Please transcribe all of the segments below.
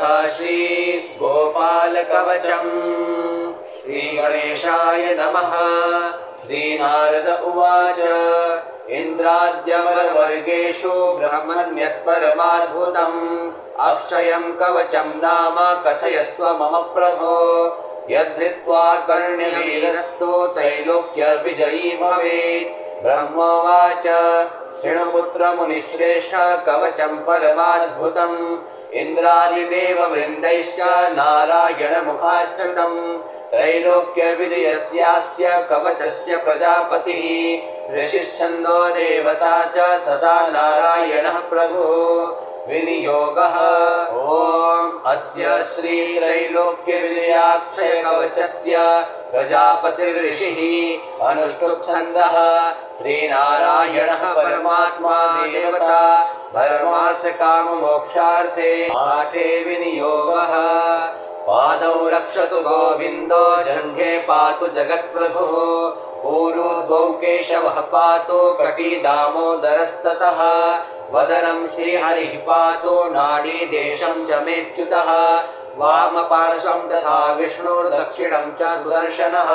श्री गोपालकवचम्। श्रीगणेशाय नमः। श्रीनारद उवाच इन्द्राद्यमरवर्गेषु ब्रह्मण्यत्परमाद्भुतम् अक्षयं कवचं नाम कथयस्व मम प्रभो। यद्धृत्वा कर्ण्यवीरस्तु त्रैलोक्यविजयी भवेत्। ब्रह्मोवाच शृणुपुत्र मुनिश्रेष्ठ कवचं परमाद्भुतम् इन्द्रादिदेववृन्दैश्च नारायणमुखाच्छ्रुतम्। त्रैलोक्यविजयस्यास्य कवचस्य प्रजापतिः ऋषिश्छन्दो देवता च सदा नारायणः प्रभुः। विनियोगः ॐ अस्य श्रीत्रैलोक्यविजयाक्षयकवचस्य प्रजापतिर्ऋषिः अनुष्टुप्छन्दः श्रीनारायणः परमात्मा देवता परमार्थकाममोक्षार्थे पाठे विनियोगः। पादौ रक्षतु गोविन्दो जङ्घे पातु जगत्प्रभुः। ऊरुद्वौ केशवः पातु कटी दामोदरस्ततः। वदनं श्रीहरिः पातु नाडीदेशं च मेच्युतः। वामपार्श्वं तथा विष्णुर्दक्षिणं च सुदर्शनः।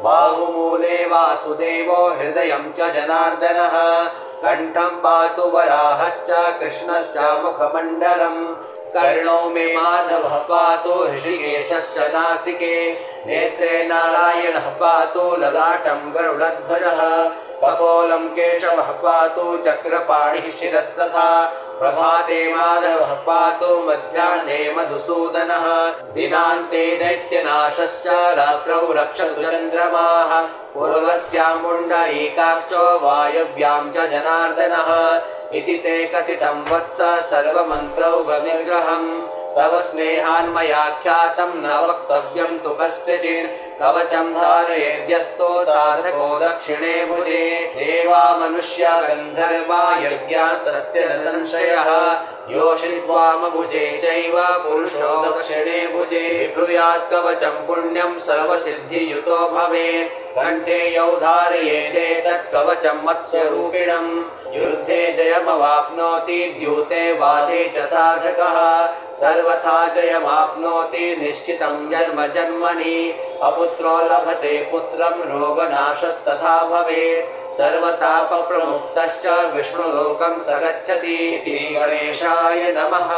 बाहुमूले वासुदेवो हृदयं च जनार्दनः। कण्ठं पातु वराहश्च कृष्णश्च मुखमण्डलम्। कर्णौ मे माधवः पातु ऋषिकेशश्च नासिके। नेत्रे नारायणः पातु ललाटं गरुडध्वजः। कपोलं केशवः पातु चक्रपाणिः शिरस्तथा। प्रभाते माधवः पातु मध्याह्ने मधुसूदनः। दिनान्ते दैत्यनाशश्च रात्रौ रक्षतु चन्द्रमाः। पूर्वस्यां पुण्डरीकाक्षो वायव्यां च जनार्दनः। इति ते कथितं वत्स सर्वमन्त्रौघविग्रहम्। तव स्नेहान्मयाख्यातं न वक्तव्यं तु कस्यचित्। कवचं धारयेद्यस्तो साधको दक्षिणे भुजे। देवा मनुष्या गन्धर्वा यज्ञास्तस्य न संशयः। योषित्वामभुजे चैव पुरुषो दक्षिणे भुजे। ब्रूयात् कवचं पुण्यं सर्वसिद्धियुतो भवेत्। कण्ठे यौ धारयेदेतत् कवचं मत्स्यरूपिणम्। युद्धे जयमवाप्नोति द्यूते वादे च साधकः। सर्वथा जयमाप्नोति निश्चितं जन्म जन्मनि। अपुत्रो लभते पुत्रं रोगनाशस्तथा भवेत्। सर्वतापप्रमुक्तश्च विष्णुलोकं स गच्छति। इति गणेशाय नमः।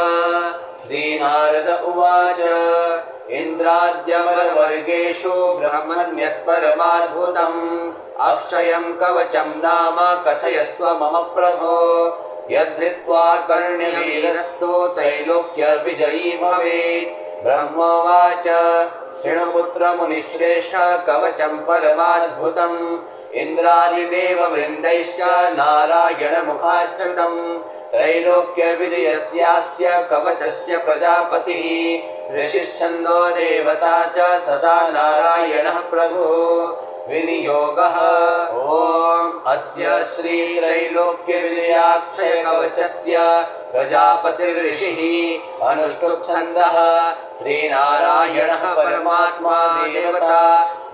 श्रीनारद उवाच इन्द्राद्यमरवर्गेषु ब्रह्मण्यत्परमाद्भुतम् अक्षयं कवचं नाम कथयस्व मम प्रभो। यद्धृत्वा कर्ण्यवीरस्तु त्रैलोक्यविजयी भवेत्। ब्रह्मोवाच शृणुपुत्र मुनिश्रेष्ठ कवचं परमाद्भुतम् इन्द्रादिदेववृन्दैश्च नारायणमुखाच्छ्रुतम्। त्रैलोक्यविजयस्यास्य कवचस्य प्रजापतिः ऋषिश्छन्दो देवता च सदा नारायणः प्रभुः। विनियोगः ॐ अस्य श्रीत्रैलोक्यविजयाक्षयकवचस्य प्रजापतिर्ऋषिः अनुष्टुप्छन्दः श्रीनारायणः परमात्मा देवता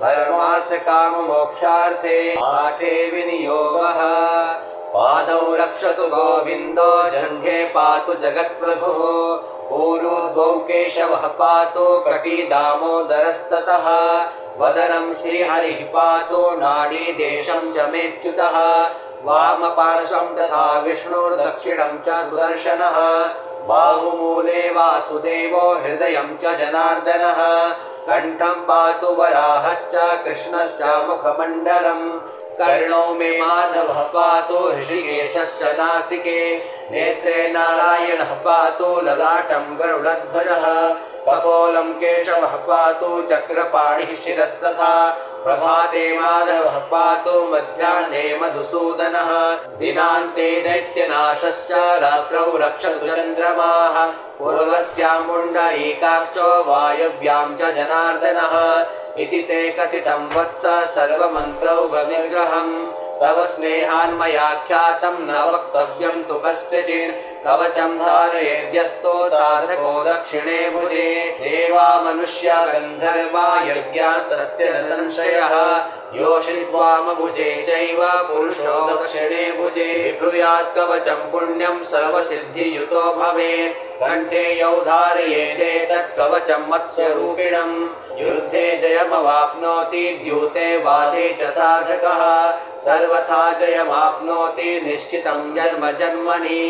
परमार्थकाममोक्षार्थे पाठे विनियोगः। पादौ रक्षतु गोविन्दो जङ्घे पातु जगत्प्रभुः। ऊरुद्वौ केशवः पातु कटी दामोदरस्ततः। वदनं श्रीहरिः पातु नाडीदेशं च मेच्युतः। वामपार्श्वं तथा विष्णुर्दक्षिणं च सुदर्शनः। बाहुमूले वासुदेवो हृदयं च जनार्दनः। कण्ठं पातु वराहश्च कृष्णश्च मुखमण्डलम्। कर्णौ मे माधवः पातु ऋषिकेशश्च नासिके। नेत्रे नारायणः पातु ललाटं गरुडध्वजः। कपोलं केशवः पातु चक्रपाणिः शिरस्तथा। प्रभाते माधवः पातु मध्याह्ने मधुसूदनः। दिनान्ते दैत्यनाशश्च रात्रौ रक्षतु चन्द्रमाः। पूर्वस्यां पुण्डरीकाक्षो वायव्यां च जनार्दनः। इति ते कथितं वत्स सर्वमन्त्रौघविग्रहम्। तव स्नेहान्मयाख्यातं न वक्तव्यं तु कस्यचित्। कवचं धारयेद्यस्तो साधको दक्षिणे भुजे देवा मनुष्या गन्धर्वा यज्ञास्तस्य न संशयः योषित्वामभुजे चैव पुरुषो दक्षिणे भुजे ब्रूयात् कवचं पुण्यं सर्वसिद्धियुतो भवेत् कण्ठे यौ धारयेदेतत् कवचं मत्स्यरूपिणं युद्धे जयमवाप्नोति द्यूते वादे च साधकः सर्वथा जयमाप्नोति निश्चितं जन्म जन्मनि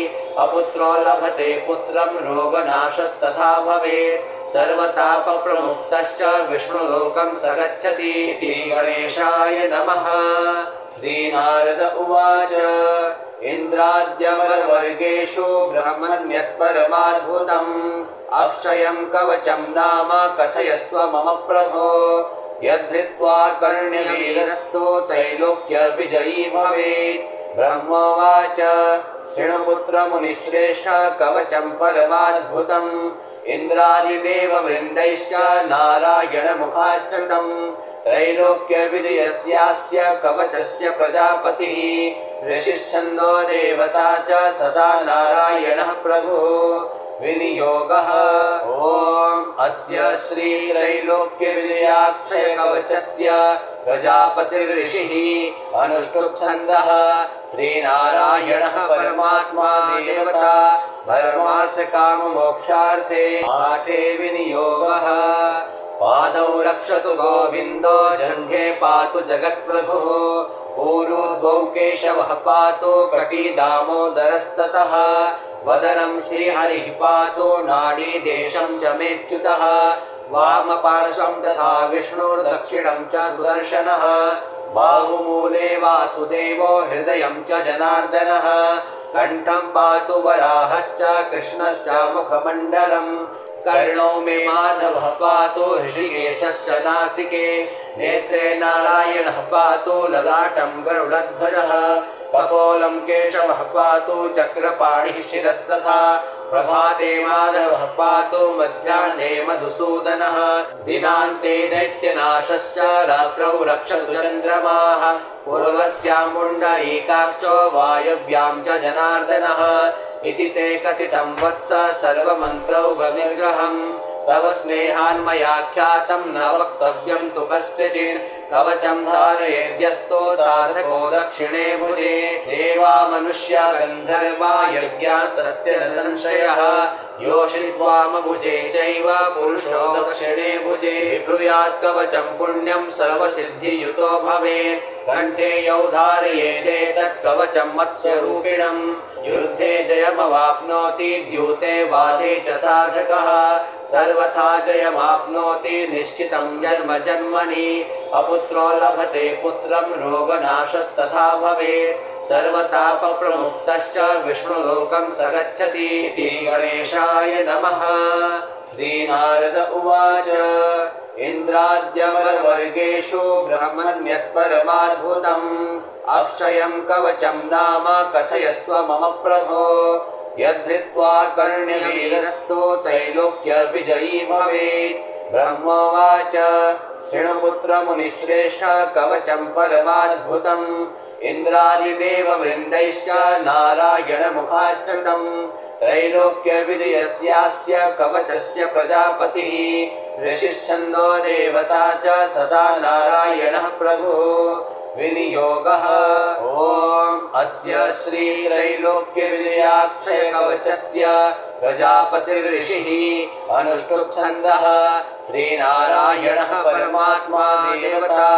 अपुत्रो लभते पुत्रं रोगनाशस्तथा भवेत् सर्वतापप्रमुक्तश्च विष्णुलोकं स गच्छति इति गणेशाय नमः। श्रीनारद उवाच इन्द्राद्यमरवर्गेषु ब्रह्मण्यत्परमाद्भुतम् अक्षयं कवचं नाम कथयस्व मम प्रभो यद्धृत्वा कर्ण्यवीरस्तु त्रैलोक्यविजयी भवेत्। ब्रह्मोवाच शृणुपुत्रमुनिश्रेष्ठ कवचं परमाद्भुतम् इन्द्रादिदेववृन्दैश्च नारायणमुखाच्युतम् त्रैलोक्यविजयस्यास्य कवचस्य प्रजापतिः ऋषिश्छन्दो देवता च सदा नारायणः प्रभुः। विनियोगः ॐ अस्य श्रीत्रैलोक्यविजयाक्षयकवचस्य प्रजापतिर्षिः अनुष्टुप्छन्दः श्रीनारायणः परमात्मा देवता परमार्थकाममोक्षार्थे पाठे विनियोगः। पादौ रक्षतु गोविन्दो जङ्घे पातु जगत्प्रभुः ऊरुद्वौ केशवः पातु कटी दामोदरस्ततः वदनं श्रीहरिः पातु नाडीदेशं च मेच्युतः वामपार्श्वं तथा विष्णुर्दक्षिणं च सुदर्शनः बाहुमूले वासुदेवो हृदयं च जनार्दनः कण्ठं पातु वराहश्च कृष्णश्च मुखमण्डलम् कर्णौ मे माधवः पातु ऋषिकेशश्च नासिके नेत्रे नारायणः पातु ललाटं गरुडध्वजः कपोलं केशवः पातु चक्रपाणिः शिरस्तथा प्रभाते माधवः पातु मध्याह्ने मधुसूदनः दिनान्ते दैत्यनाशश्च रात्रौ रक्षतु चन्द्रमाः पूर्वस्यां पुण्डरीकाक्षो वायव्यां च जनार्दनः इति ते कथितं वत्स सर्वमन्त्रौघविग्रहम् तव स्नेहान्मयाख्यातं न वक्तव्यं तु कस्यचित् कवचं धारयेद्यस्तो साधको दक्षिणे भुजे देवा मनुष्या गन्धर्वा यज्ञास्तस्य न संशयः योषित्वामभुजे चैव पुरुषो दक्षिणे भुजे ब्रूयात् कवचं पुण्यं सर्वसिद्धियुतो भवेत् कण्ठे यौ धारयेदेतत् कवचं मत्स्यरूपिणं युद्धे जयमवाप्नोति द्यूते वादे च साधकः सर्वथा जयमाप्नोति निश्चितं जन्म जन्मनि अपुत्रो लभते पुत्रं रोगनाशस्तथा भवेत् सर्वतापप्रमुक्तश्च विष्णुलोकं स गच्छति इति गणेशाय नमः। श्रीनारद उवाच इन्द्राद्यमरवर्गेषु ब्रह्मण्यत्परमाद्भुतम् अक्षयं कवचं नाम कथयस्व मम प्रभो यद्धृत्वा कर्ण्यवीरस्तु त्रैलोक्यविजयी भवेत्। ब्रह्मोवाच शृणुपुत्रमुनिश्रेष्ठ कवचं परमाद्भुतम् इन्द्रादिदेववृन्दैश्च नारायणमुखाच्युतम् त्रैलोक्यविजयस्यास्य कवचस्य प्रजापतिः ऋषिश्छन्दो देवता च सदा नारायणः प्रभुः। विनियोगः ॐ अस्य श्रीत्रैलोक्यविजयाक्षयकवचस्य प्रजापतिर्षिः अनुष्टुप्छन्दः श्रीनारायणः परमात्मा देवता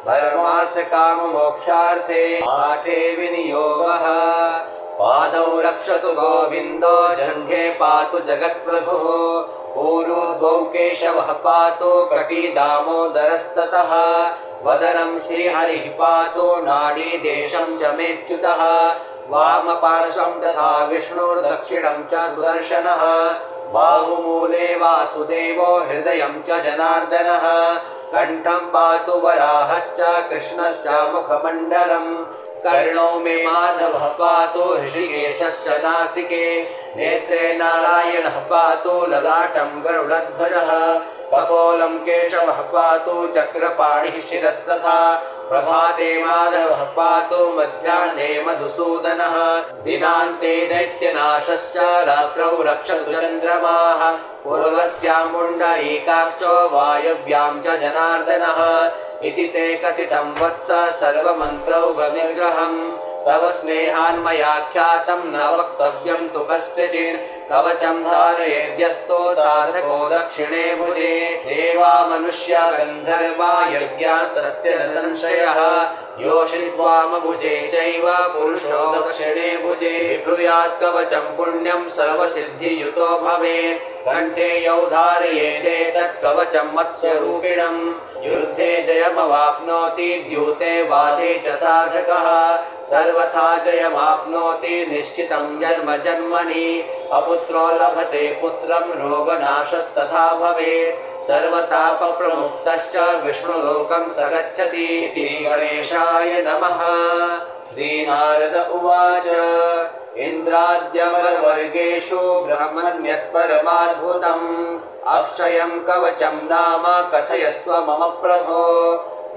परमार्थकाममोक्षार्थे पाठे विनियोगः। पादौ रक्षतु गोविन्दो जङ्घे पातु जगत्प्रभुः ऊरुद्वौ केशवः पातु कटी दामोदरस्ततः वदनं श्रीहरिः पातु नाडीदेशं च मेच्युतः वामपार्श्वं तथा विष्णुर्दक्षिणं च सुदर्शनः बाहुमूले वासुदेवो हृदयं च जनार्दनः कण्ठं पातु वराहश्च कृष्णश्च मुखमण्डलम् कर्णौ मे माधवः पातु ऋषिकेशश्च नासिके नेत्रे नारायणः पातु ललाटं गरुडध्वजः कपोलं केशवः पातु चक्रपाणिः शिरस्तथा प्रभाते माधवः पातु मध्याह्ने मधुसूदनः दिनान्ते दैत्यनाशश्च रात्रौ रक्षतु चन्द्रमाः पूर्वस्यां पुण्डरीकाक्षो वायव्यां च जनार्दनः इति ते कथितं वत्स सर्वमन्त्रौघविग्रहम् तव स्नेहान्मयाख्यातं न वक्तव्यं तु कस्यचित् कवचं धारयेद्यस्तो साधको दक्षिणे भुजे देवा मनुष्या गन्धर्वा यज्ञास्तस्य न संशयः योषित्वामभुजे चैव पुरुषो दक्षिणे भुजे ब्रूयात् कवचं पुण्यं सर्वसिद्धियुतो भवेत् कण्ठे यौ धारयेदेतत् कवचं मत्स्यरूपिणम् युद्धे जयमवाप्नोति द्यूते वादे च साधकः सर्वथा जयमाप्नोति निश्चितं जन्म जन्मनि अपुत्रो लभते पुत्रं रोगनाशस्तथा भवेत् सर्वतापप्रमुक्तश्च विष्णुलोकं स गच्छति इति गणेशाय नमः। श्रीनारद उवाच इन्द्राद्यमरवर्गेषु ब्रह्मण्यत्परमाद्भुतम् अक्षयं कवचं नाम कथयस्व मम प्रभो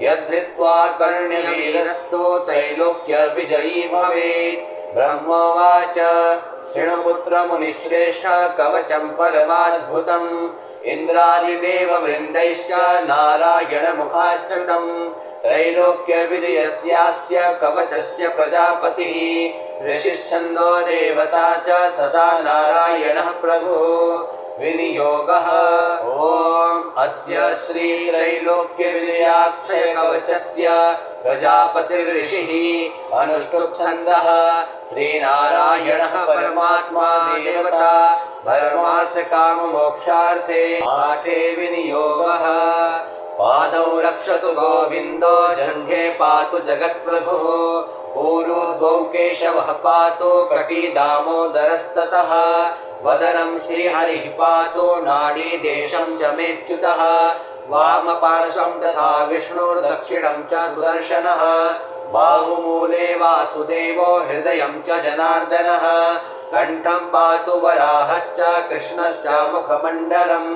यद्धृत्वा कर्ण्यवीरस्तु त्रैलोक्यविजयी भवेत् ब्रह्मोवाच शृणुपुत्रमुनिश्रेष्ठ कवचं परमाद्भुतम् इन्द्रादिदेववृन्दैश्च नारायणमुखाच्युतम् त्रैलोक्यविजयस्यास्य कवचस्य प्रजापतिः ऋषिश्छन्दो देवता च सदा नारायणः प्रभुः विनियोगः ॐ अस्य श्रीत्रैलोक्यविजयाक्षयकवचस्य प्रजापतिर्षिः अनुष्टुप्छन्दः श्रीनारायणः परमात्मा देवता परमार्थकाममोक्षार्थे पाठे विनियोगः पादौ रक्षतु गोविन्दो जङ्घे पातु जगत्प्रभुः ऊरुद्वौ केशवः पातु कटी दामोदरस्ततः वदनं श्रीहरिः पातु नाडीदेशं च मेच्युतः वामपार्श्वं तथा विष्णुर्दक्षिणं च सुदर्शनः बाहुमूले वासुदेवो हृदयं च जनार्दनः कण्ठं पातु वराहश्च कृष्णश्च मुखमण्डलम्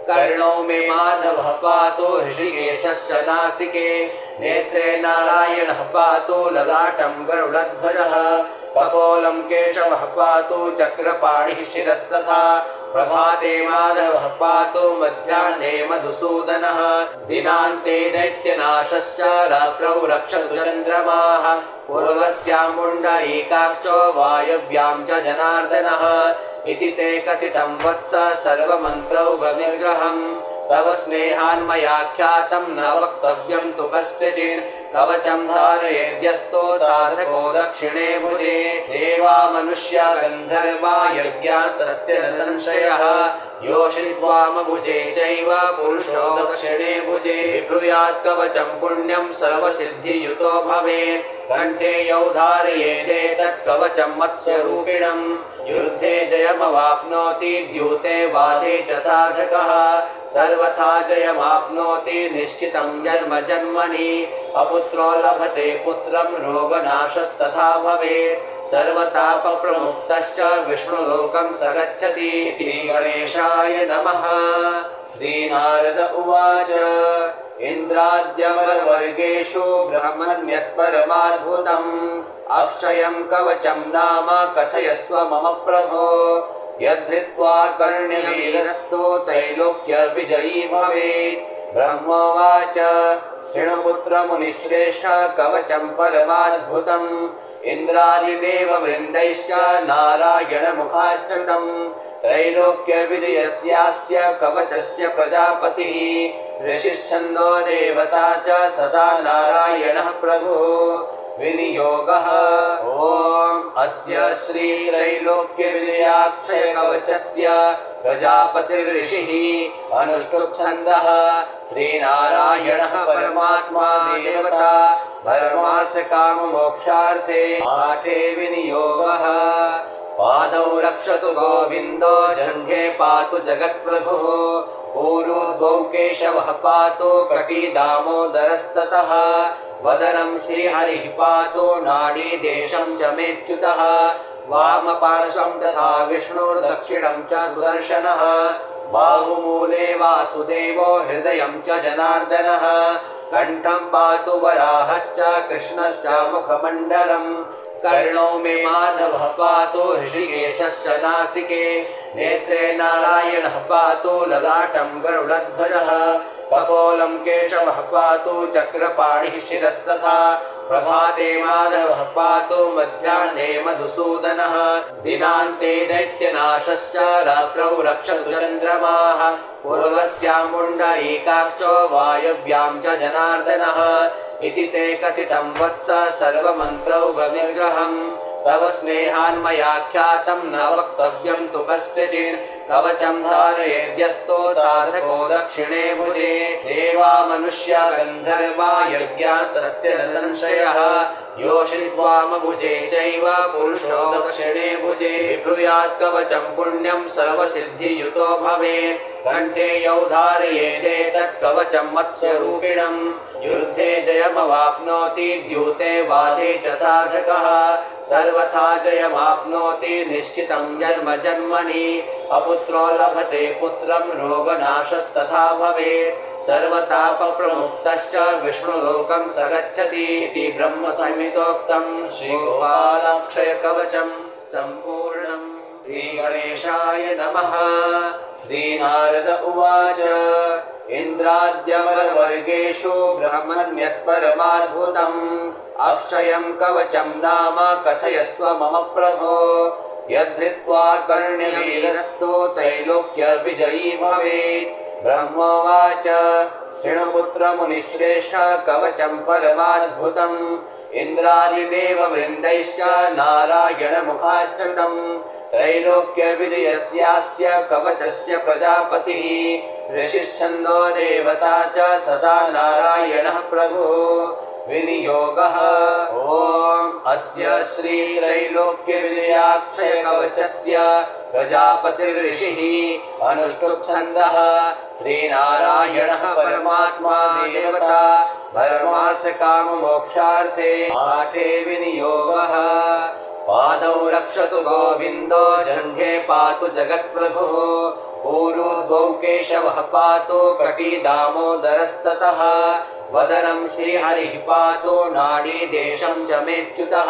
कर्णौ मे माधवः पातु ऋषिकेशश्च नासिके नेत्रे नारायणः पातु ललाटं गरुडध्वजः कपोलं केशवः पातु चक्रपाणिः शिरस्तथा प्रभाते माधवः पातु मध्याह्ने मधुसूदनः दिनान्ते दैत्यनाशश्च रात्रौ रक्षतु चन्द्रमाः पूर्वस्यां पुण्डरीकाक्षो वायव्यां च जनार्दनः इति ते कथितं वत्स सर्वमन्त्रौघविग्रहम् तव स्नेहान्मयाख्यातं न वक्तव्यं तु कस्यचित् कवचं धारयेद्यस्तो साधको दक्षिणे भुजे देवा मनुष्या गन्धर्वा यज्ञास्तस्य न संशयः योषित्वामभुजे चैव पुरुषो दक्षिणे भुजे ब्रूयात् कवचं पुण्यं सर्वसिद्धियुतो भवेत् कण्ठे यौ धारयेदेतत् कवचं मत्स्यरूपिणम् युद्धे जयमवाप्नोति द्यूते वादे च साधकः सर्वथा जयमाप्नोति निश्चितं जन्म जन्मनि अपुत्रो लभते पुत्रं रोगनाशस्तथा भवेत् सर्वतापप्रमुक्तश्च विष्णुलोकं स गच्छति इति गणेशाय नमः। श्रीनारद उवाच इन्द्राद्यमरवर्गेषु ब्रह्मण्यत्परमाद्भुतम् अक्षयं कवचं नाम कथयस्व मम प्रभो यद्धृत्वा कर्ण्यवीरस्तु त्रैलोक्यविजयी भवेत् ब्रह्मोवाच शृणुपुत्रमुनिश्रेष्ठ कवचं परमाद्भुतम् इन्द्रादिदेववृन्दैश्च नारायणमुखाच्युतम् त्रैलोक्यविजयस्यास्य कवचस्य प्रजापतिः ऋषिश्छन्दो देवता च सदा नारायणः प्रभुः विनियोगः ॐ अस्य श्रीत्रैलोक्यविजयाक्षयकवचस्य प्रजापतिर्षिः अनुष्टुप्छन्दः श्रीनारायणः परमात्मा देवता परमार्थकाममोक्षार्थे पाठे विनियोगः पादौ रक्षतु गोविन्दो जङ्घे पातु जगत्प्रभुः ऊरुद्वौ केशवः पातु कटी दामोदरस्ततः वदनं श्रीहरिः पातु नाडीदेशं च मेच्युतः वामपार्श्वं तथा विष्णुर्दक्षिणं च सुदर्शनः बाहुमूले वासुदेवो हृदयं च जनार्दनः कंठं पातु वराहश्च कृष्णश्च मुखमण्डलम् कर्णो मे माधवः पातु ऋषिकेशश्च नासिके नेत्रे नारायणः पातु ललाटं गरुडध्वजः कपोलं केशवः पातु चक्रपाणिः शिरस्तथा प्रभाते माधवः पातु मध्याह्ने मधुसूदनः दिनान्ते दैत्यनाशश्च रात्रौ रक्षतु चन्द्रमाः पूर्वस्यां पुण्डरीकाक्षो वायव्यां च जनार्दनः इति ते कथितं वत्स सर्वमन्त्रौघविग्रहम् तव स्नेहान्मयाख्यातं न वक्तव्यं तु कस्यचित् कवचं धारयेद्यस्तो साधको दक्षिणे भुजे देवा मनुष्या गन्धर्वा यज्ञास्तस्य न संशयः योषित्वामभुजे चैव पुरुषो दक्षिणे भुजे ब्रूयात् कवचं पुण्यं सर्वसिद्धियुतो भवेत् कण्ठे यौ धारयेदेतत् कवचं मत्स्यरूपिणम् युद्धे जयमवाप्नोति द्यूते वादे च साधकः सर्वथा जयमाप्नोति निश्चितं जन्म जन्मनि अपुत्रो लभते पुत्रं रोगनाशस्तथा भवेत् सर्वतापप्रमुक्तश्च विष्णुलोकं स गच्छति इति ब्रह्मसंहितोक्तं श्रीगोपालाक्षयकवचं सम्पूर्णम्। श्रीगणेशाय नमः। श्रीनारद उवाच इन्द्राद्यमरवर्गेषु ब्रह्मण्यत्परमाद्भुतम् अक्षयं कवचं नाम कथयस्व मम प्रभो यद्धृत्वा कर्ण्यवीरस्तो त्रैलोक्यविजयी भवेत्। ब्रह्मोवाच शृणुपुत्रमुनिश्रेष्ठ कवचं परमाद्भुतम् इन्द्रादिदेववृन्दैश्च नारायणमुखाच्युतम् त्रैलोक्यविजयस्यास्य कवचस्य प्रजापतिः ऋषिश्छन्दो देवता च सदा नारायणः प्रभुः। विनियोगः ॐ अस्य श्रीत्रैलोक्यविजयाक्षयकवचस्य प्रजापतिर्ऋषिः अनुष्टुप्छन्दः श्रीनारायणः परमात्मा देवता परमार्थकाममोक्षार्थे पाठे विनियोगः। पादौ रक्षतु गोविन्दो जङ्घे पातु जगत्प्रभुः ऊरुद्वौ केशवः पातु कटी दामोदरस्ततः वदनं श्रीहरिः पातु नाडीदेशं च मेच्युतः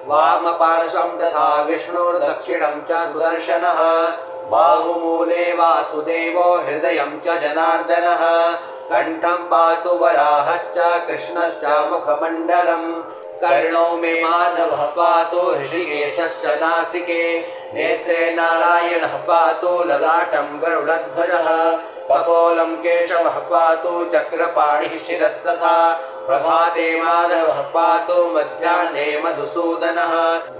वामपार्श्वं तथा विष्णुर्दक्षिणं च सुदर्शनः बाहुमूले वासुदेवो हृदयं च जनार्दनः कण्ठं पातु वराहश्च कृष्णश्च मुखमण्डलम् कर्णो मे माधवः पातु ऋषिकेशश्च नासिके नेत्रे नारायणः पातु ललाटं गरुडध्वजः कपोलं केशवः पातु चक्रपाणिः शिरस्तथा प्रभाते माधवः पातु मध्याह्ने मधुसूदनः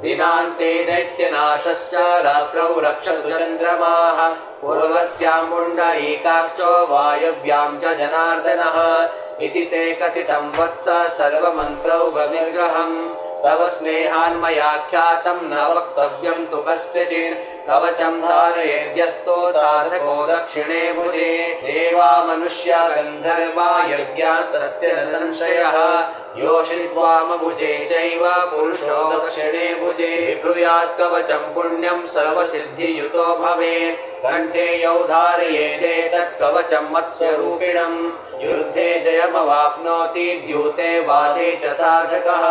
दिनान्ते दैत्यनाशश्च रात्रौ रक्षतु चन्द्रमाः पूर्वस्यां पुण्डरीकाक्षो वायव्यां च जनार्दनः इति ते कथितं वत्स सर्वमन्त्रौघविग्रहम् तव स्नेहान्मयाख्यातं न वक्तव्यं तु कस्यचित् कवचं धारयेद्यस्तो साधको दक्षिणे भुजे देवा मनुष्या गन्धर्वा यज्ञास्तस्य न संशयः योषित्वामभुजे चैव पुरुषो दक्षिणे भुजे ब्रूयात् कवचं पुण्यं सर्वसिद्धियुतो भवेत् कण्ठे यौ धारयेदेतत् कवचं मत्स्यरूपिणम् युद्धे जयमवाप्नोति द्यूते वादे च साधकः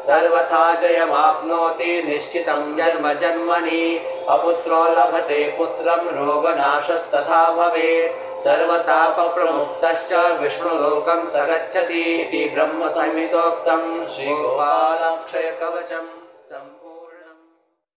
सर्वथा जयमाप्नोति निश्चितं जन्म जन्मनि अपुत्रो लभते पुत्रं रोगनाशस्तथा भवेत् सर्वतापप्रमुक्तश्च विष्णुलोकं स गच्छति इति ब्रह्मसंहितोक्तं श्रीगोपालाक्षयकवचम्।